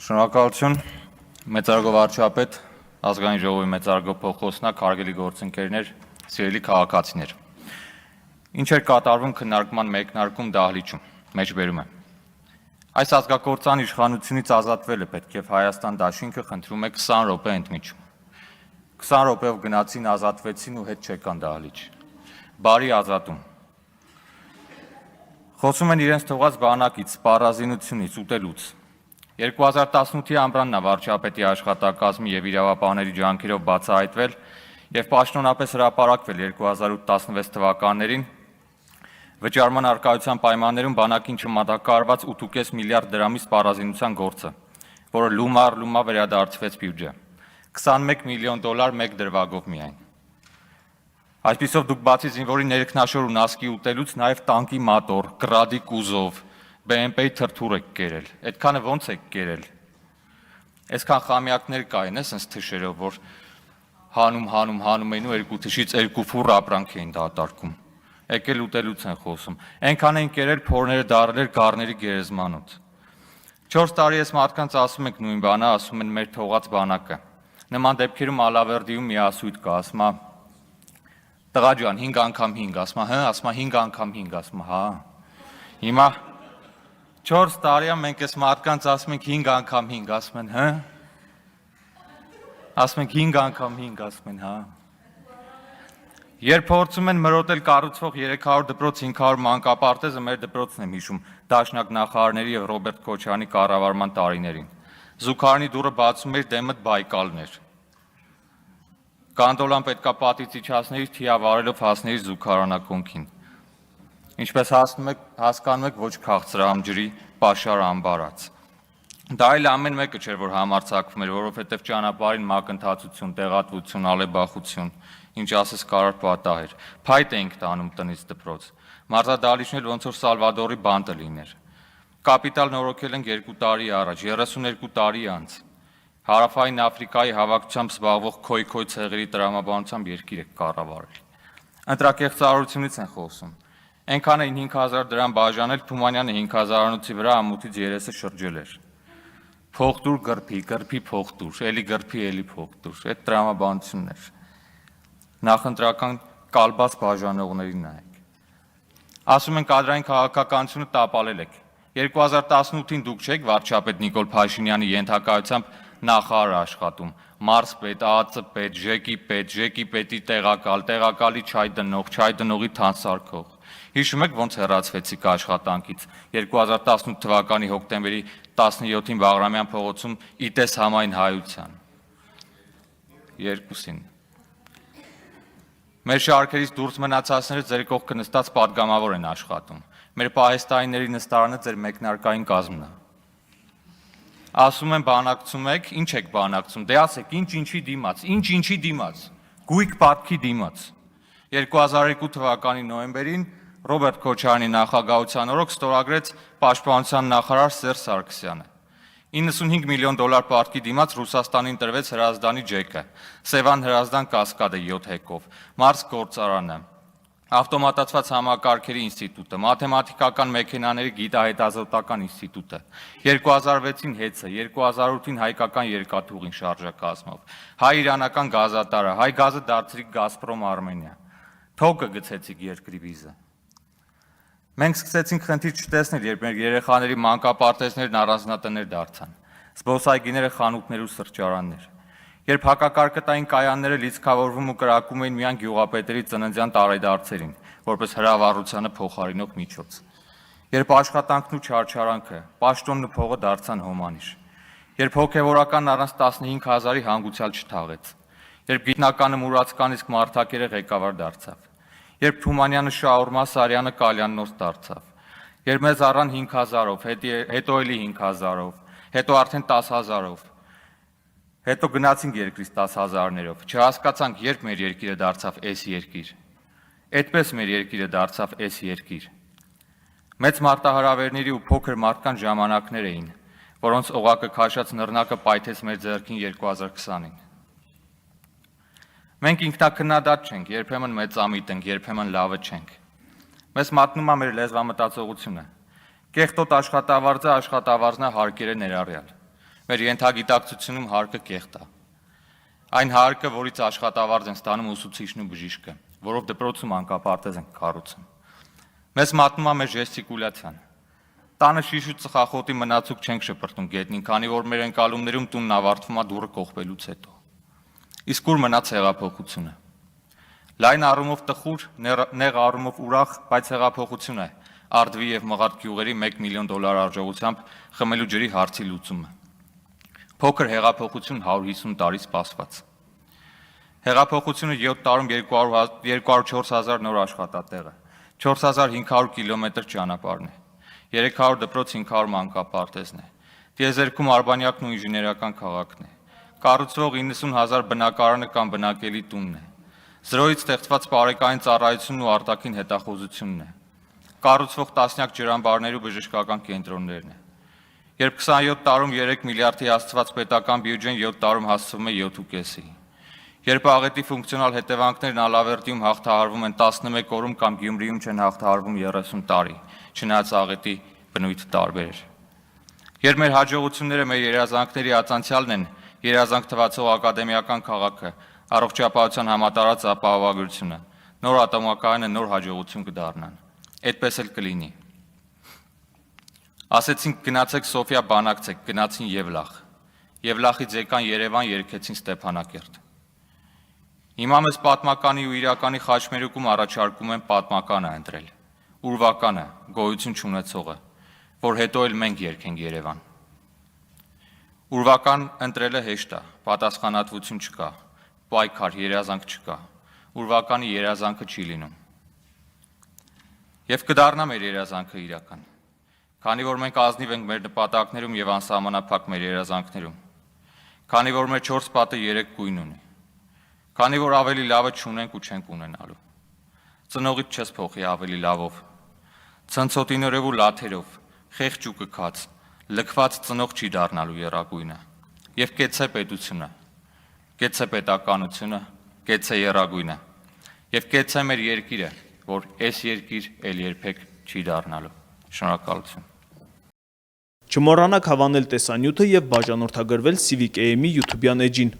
Շնորհակալություն, մեծարգո վարչապետ, ազգային ժողովի մեծարգո փոխոսնակ, հարգելի գործընկերներ, սիրելի քաղաքացիներ։ Ինչ էր կատարվում քննարկման մեկնարկում դահլիճում, մեջբերում եմ։ Այս ազգակործան իշխանությունից ազատվելը պետք է Հայաստան դաշինքը խնդրում է 20 րոպե ընդմիջում։ 20 րոպեով գնացին, ազատվեցին ու հետ չեկան դահլիճ։ Բարի ազատում։ Խոսում են իրենց թողած բանակից, սպառազինությունից, ուտելուց։ 2018-ի ամռանն է վարչապետի աշխատակազմի եւ իրավապահների ջանքերով բացահայտվել եւ պաշտոնապես հրապարակվել 2016 թվականներին վճարման արկայության պայմաններում բանակին չմատակարարված 8.5 միլիարդ դրամի սպառազինության գործը, որը լումա վերադարձվեց բյուջե։ 21 միլիոն դոլար մեկ դրվագով միայն։ Այսպիսով դուք բացի զինվորի ներքնաշոր ու նասկի ուտելուց նաեւ տանկի մատոր, գրադի կուզով, BMP-ի թրթուր եք կերել, այդքանը ոնց եք կերել։ Այսքան խամյակներ կային, ասենց թշերով, որ հանում էին ու երկու թշից երկու ֆուռ ապրանք էին դատարկում։ Եկել ուտելուց են խոսում։ Այնքան էին կերել, փորները դարել էր գառների գերեզմանոց։ 4 տարի ես մարդկանց ասում ենք նույն բանը, ասում են մեր թողած բանակը։ Նման դեպքերում Ալավերդիում մի ասույթ կա, ասում է տղա ջան 5 անգամ 5, ասում է, ասում է 5 անգամ 5, ասում է, հա։ Հիմա 4 տարի մենք այս մարդկանց ասում ենք 5 անգամ 5, ասում են, հա։ Ասում ենք 5 անգամ 5, ասում են, հա։ Երբ փորձում են մրոտել կառուցվող 300 դպրոց 500 մանկապարտեզը, մեր դպրոցն եմ հիշում, Դաշնակ նախարարների եւ Ռոբերտ Քոչարյանի կառավարման տարիներին։ Զուգարանի դուռը բացում էր դեմդ Բայկալներ։ Կանդոլան պետքա պատից իջացների թիավարելով հասների զուգարանակոնքին։ Ինչպես հասկանում եք, ոչ քաղցրահամ ջրի պաշար ամբարած։ Դա էլ ամեն մեկը չէր, որ համարձակվում էր, որովհետև ճանապարհին մակընթացություն, տեղատվություն, ալեբախություն, ինչ ասես կարար պատահեր։ Փայտ էինք տանում տնից դպրոց։ Մարզադահլիճն էլ ոնց որ Սալվադորի բանտը լիներ։ Կապիտալ նորոգել ենք 2 տարի առաջ, 32 տարի անց։ Հարավային Աֆրիկայի հավաքությամբ զբաղվող քոյ ցեղերի տրամաբանությամբ երկիր եք կառավարել։ Ընտրակեղծարարությունից են խոսում։ Այնքան էին 5000 դրամ բաժանել, Թումանյանը 5000-անոցի վրա ամոթից երեսը շրջել էր։ Փողտուր գրփի փողտուր, էլի գրփի, էլի փողտուր, այդ տրամաբանությունն էր։ Նախընտրական կալբաց բաժանողներին նայեք։ Ասում են կադրային քաղաքականությունը տապալել եք։ 2018-ին դուք չեք վարչապետ Նիկոլ Փաշինյանի ենթակայությամբ նախարար աշխատում, մարզպետ, ԱԱԾ պետ, ԺԿ պետի տեղակալի չայ դնողի թանսարկող։ Հիշում եք ոնց հեռացվեցիք աշխատանքից 2018 թվականի հոկտեմբերի 17-ին Բաղրամյան փողոցում ԻՏԵՍ համայն հայության։ 2-ին։ Մեր շարքերից դուրս մնացածները ձեր կողքը նստած պատգամավոր են աշխատում։ Մեր պահեստայինների նստարանը ձեր մեկնարկային կազմն է։ Ասում են բանակցում եք, ինչ եք բանակցում, դե ասեք ինչի դիմաց, ինչի դիմաց, գույք պատքի դիմաց։ 2002 թվականի նոյեմբերին Ռոբերտ Քոչարյանի նախագահության օրոք ստորագրեց Պաշտպանության նախարար Սերժ Սարգսյանը։ 95 միլիոն դոլար պարտքի դիմաց Ռուսաստանին տրվեց Հրազդանի ջեկը, Սևան Հրազդան կասկադը 7 հեկով, Մարս գործարանը, ավտոմատացված համակարգերի ինստիտուտը, մաթեմատիկական մեքենաների գիտահետազոտական ինստիտուտը, 2006-ին հեծը, 2008-ին հայկական երկաթուղին շարժակազմով, հայ-իրանական գազատարը, հայ գազը դարձրիք Գազպրոմ Արմենիա, թոկը գցեցիք երկրի վիզը։ Մենք սկսեցինք խնդիր չտեսնել, երբ մեր երեխաների մանկապարտեզներն առանձնատներ դարձան, զբոսայգիները խանութներ ու սրճարաններ, երբ հակակարկտային կայանները լիցքավորվում ու կրակում էին միայն գյուղապետերի ծննդյան տարեդարձերին, որպես հրավառությանը փոխարինող միջոց, երբ աշխատանքն ու չարչարանքը, պաշտոնն ու փողը դարձան հոմանիշ, երբ հոգևորական առանց 15000-ի հանգուցյալ չթաղեց, երբ գիտնականը մուրացկան իսկ մարդակերը ղեկավար դարձավ, երբ Թումանյանը շաուրմա, Սարյանը կալյաննոց դարձավ, երբ մեզ առան 5000-ով, հետո էլի 5000-ով, հետո արդեն 10000-ով, հետո գնացինք երկրից 10000-ներով, չհասկացանք, երբ մեր երկիրը դարձավ էս երկիր, այդպես մեր երկիրը դարձավ էս երկիր։ Մեծ մարտահրավերների ու փոքր մարդկանց ժամանակներ էին, որոնց օղակը քաշած նռնակը պայթեց մեր ձեռքին 2020-ին։ Մենք ինքնակնադատ չենք, երբեմն մեծամիտ ենք, երբեմն լավը չենք։ Մեզ մատնում է մեր լեզվամտածողությունը։ Կեղտոտ աշխատավարձը աշխատավարձնա հարկերը ներառյալ։ Մեր ենթագիտակցությունում հարկը կեղտ է։ Այն հարկը, որից աշխատավարձ են ստանում ուսուցիչն ու բժիշկը, որով դպրոցում անկապարտեզ են կառուցում։ Մեզ մատնում է մեր ժեստիկուլյացիան։ Տանը շիշ ու ծխախոտի մնացուկ չենք շպրտում գետնին, քանի որ մեր ընկալումներում տունն ավարտվում է դուռը կողպելուց հետո։ Իսկ ուր մնաց հեղափոխությունը։ Լայն առումով տխուր, նեղ առումով ուրախ, բայց հեղափոխություն է Արդվի եւ Մղարդ գյուղերի $1 միլիոն արժողությամբ խմելու ջրի հարցի լուծումը։ Փոքր հեղափոխություն 150 տարի սպասված։ Հեղափոխությունը 7 տարում 204,000 նոր աշխատատեղ է, 4500 կիլոմետր ճանապարհն է, 300 դպրոց 500 մանկապարտեզն է, տիեզերքում արբանյակն ու ինժեներական քաղաքն է, կառուցվող 90,000 բնակարանը կամ բնակելի տունն է, զրոյից ստեղծված բարեկային ծառայությունն ու արտաքին հետախուզությունն է, կառուցվող տասնյակ ջրամբարներ ու բժշկական կենտրոններն է։ Երբ 27 տարում 3 միլիարդի հասցված պետական բյուջեն 7 տարում հասցվում է 7.5-ի։ Երբ աղետի ֆունկցիոնալ հետևանքներն Ալավերդիում հաղթահարվում են 11 օրում կամ Գյումրիում չեն հաղթահարվում 30 տարի, չնայած աղետի բնույթը տարբեր էր։ Երբ մեր հաջողությունները մեր երազանքների ացանցյալն են, երազանք թվացող ակադեմիական քաղաքը, առողջապահության համատարած ապահովագրությունը, նոր ատոմակայանը նոր հաջողություն կդառնան։ Այդպես էլ կլինի։ Ասեցինք գնացեք Սոֆիա բանակցեք, գնացին Եվլախից եկան Երևան, երգեցին Ստեփանակերտ։ Հիմա մեզ պատմականի ու իրականի խաչմերուկում առաջարկում են պատմականը ընտրել, ուրվականը, գոյություն չունեցողը, որ հետո էլ մենք երգենք Երևան։ Ուրվական ընտրելը հեշտ է, պատասխանատվություն չկա, պայքար, երազանք չկա, ուրվականի երազանքը չի լինում։ Եվ կդառնա մեր երազանքը իրական, քանի որ մենք ազնիվ ենք մեր նպատակներում եւ անսահմանափակ մեր երազանքներում, քանի որ մեր 4 պատը 3 գույն ունի, քանի որ ավելի լավը չունենք ու չենք ունենալու։ Ծնողից չես փոխի ավելի լավով, ցնցոտիներով ու լաթերով, խեղճ ու կքած, լքված ծնող չի դառնալու եռագույնը։ Եվ կեցցե պետությունը, կեցցե պետականությունը, կեցցե եռագույնը, եւ կեցցե մեր երկիրը, որ այս երկիր էլ երբեք չի դառնալու։ Շնորհակալություն։ Չմոռանաք հավանել տեսանյութը եւ բաժանորդագրվել Civic AM-ի YouTube-յան էջին։